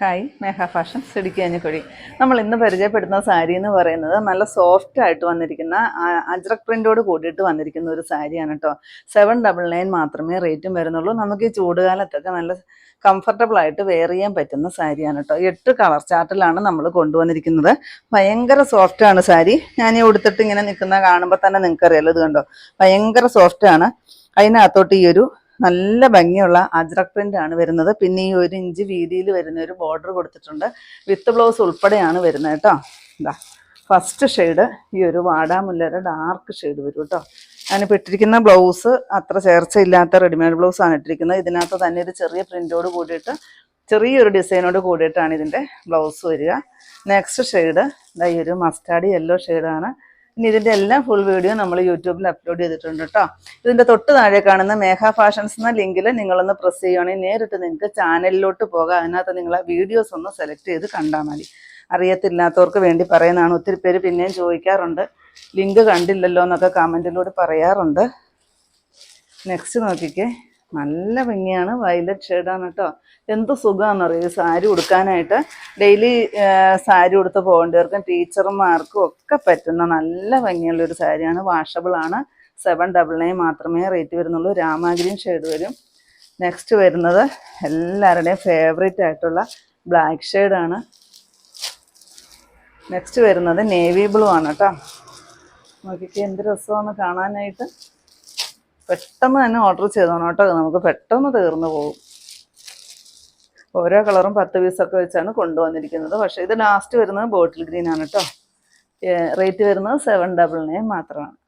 Hi മേഘ fashion സിടിക്കാഞ്ഞിക്കൊഴി. നമ്മൾ ഇന്ന് പരിചയപ്പെടുന്ന സാരി എന്ന് പറയുന്നത് നല്ല സോഫ്റ്റ് ആയിട്ട് വന്നിരിക്കുന്ന അജ്രക് പ്രിൻ്റോട് കൂടിയിട്ട് വന്നിരിക്കുന്ന ഒരു സാരിയാണ് കേട്ടോ. 799 മാത്രമേ റേറ്റും വരുന്നുള്ളൂ. നമുക്ക് ഈ ചൂടുകാലത്തൊക്കെ നല്ല കംഫർട്ടബിൾ ആയിട്ട് വെയർ ചെയ്യാൻ പറ്റുന്ന സാരിയാണ് കേട്ടോ. 8 കളർ ചാർട്ടിലാണ് നമ്മൾ കൊണ്ടുവന്നിരിക്കുന്നത്. ഭയങ്കര സോഫ്റ്റാണ് സാരി. ഞാൻ ഈ ഉടുത്തിട്ട് ഇങ്ങനെ നിൽക്കുന്ന കാണുമ്പോൾ തന്നെ നിങ്ങൾക്കറിയാലോ, ഇത് കണ്ടോ, ഭയങ്കര സോഫ്റ്റാണ്. അതിനകത്തോട്ട് ഈ ഒരു നല്ല ഭംഗിയുള്ള അജ്രക് പ്രിന്റ് ആണ് വരുന്നത്. പിന്നെ ഈ 1 ഇഞ്ച് വീതിയിൽ വരുന്ന ഒരു ബോർഡർ കൊടുത്തിട്ടുണ്ട്. വിത്ത് ബ്ലൗസ് ഉൾപ്പെടെയാണ് വരുന്നത് കേട്ടോ. ഇതാ ഫസ്റ്റ് ഷെയ്ഡ് ഈ ഒരു വാടാമുല്ലയുടെ ഡാർക്ക് ഷെയ്ഡ് വരും കേട്ടോ. ഞാനിപ്പോൾ ഇട്ടിരിക്കുന്ന ബ്ലൗസ് അത്ര ചേർച്ചയില്ലാത്ത റെഡിമെയ്ഡ് ബ്ലൗസാണ് ഇട്ടിരിക്കുന്നത്. ഇതിനകത്ത് തന്നെ ഒരു ചെറിയ പ്രിന്റോട് കൂടിയിട്ട് ചെറിയൊരു ഡിസൈനോട് കൂടിയിട്ടാണ് ഇതിൻ്റെ ബ്ലൗസ് വരിക. നെക്സ്റ്റ് ഷെയ്ഡ് ഈ ഒരു മസ്റ്റാർഡ് യെല്ലോ ഷെയ്ഡാണ്. ഇനി ഇതിൻ്റെ എല്ലാം ഫുൾ വീഡിയോ നമ്മൾ യൂട്യൂബിൽ അപ്ലോഡ് ചെയ്തിട്ടുണ്ട് കേട്ടോ. ഇതിൻ്റെ തൊട്ട് താഴെ കാണുന്ന മേഘ ഫാഷൻസ് എന്ന ലിങ്കിൽ നിങ്ങളൊന്ന് പ്രസ് ചെയ്യുകയാണെങ്കിൽ നേരിട്ട് നിങ്ങൾക്ക് ചാനലിലോട്ട് പോകാം. അതിനകത്ത് നിങ്ങൾ ആ വീഡിയോസ് ഒന്ന് സെലക്ട് ചെയ്ത് കണ്ടാൽ മതി. അറിയത്തില്ലാത്തവർക്ക് വേണ്ടി പറയുന്നതാണ്. ഒത്തിരി പേര് പിന്നെയും ചോദിക്കാറുണ്ട്, ലിങ്ക് കണ്ടില്ലല്ലോ എന്നൊക്കെ കമൻറ്റിലൂടെ പറയാറുണ്ട്. നെക്സ്റ്റ് നോക്കിക്കേ, നല്ല ഭംഗിയാണ്. വയലറ്റ് ഷെയ്ഡാണ് കേട്ടോ. എന്ത് സുഖമാണെന്നറിയോ ഈ സാരി ഉടുക്കാനായിട്ട്. ഡെയിലി സാരി ഉടുത്ത് പോകേണ്ടവർക്കും ടീച്ചർമാർക്കും ഒക്കെ പറ്റുന്ന നല്ല ഭംഗിയുള്ളൊരു സാരിയാണ്. വാഷബിളാണ്. 799 മാത്രമേ റേറ്റ് വരുന്നുള്ളൂ. രാമാഗ്രീൻ ഷെയ്ഡ് വരും. നെക്സ്റ്റ് വരുന്നത് എല്ലാവരുടെയും ഫേവറേറ്റ് ആയിട്ടുള്ള ബ്ലാക്ക് ഷെയ്ഡാണ്. നെക്സ്റ്റ് വരുന്നത് നേവി ബ്ലൂ ആണ് കേട്ടോ. നോക്കിക്കേ എന്ത് രസമാണ് കാണാനായിട്ട്. പെട്ടെന്ന് തന്നെ ഓർഡർ ചെയ്തോണം കേട്ടോ, നമുക്ക് പെട്ടെന്ന് തീർന്നു പോകും. ഓരോ കളറും 10 പീസൊക്കെ വെച്ചാണ് കൊണ്ടുവന്നിരിക്കുന്നത്. പക്ഷേ ഇത് ലാസ്റ്റ് വരുന്നത് ബോട്ടിൽ ഗ്രീൻ ആണ് കേട്ടോ. റേറ്റ് വരുന്നത് 799 മാത്രമാണ്.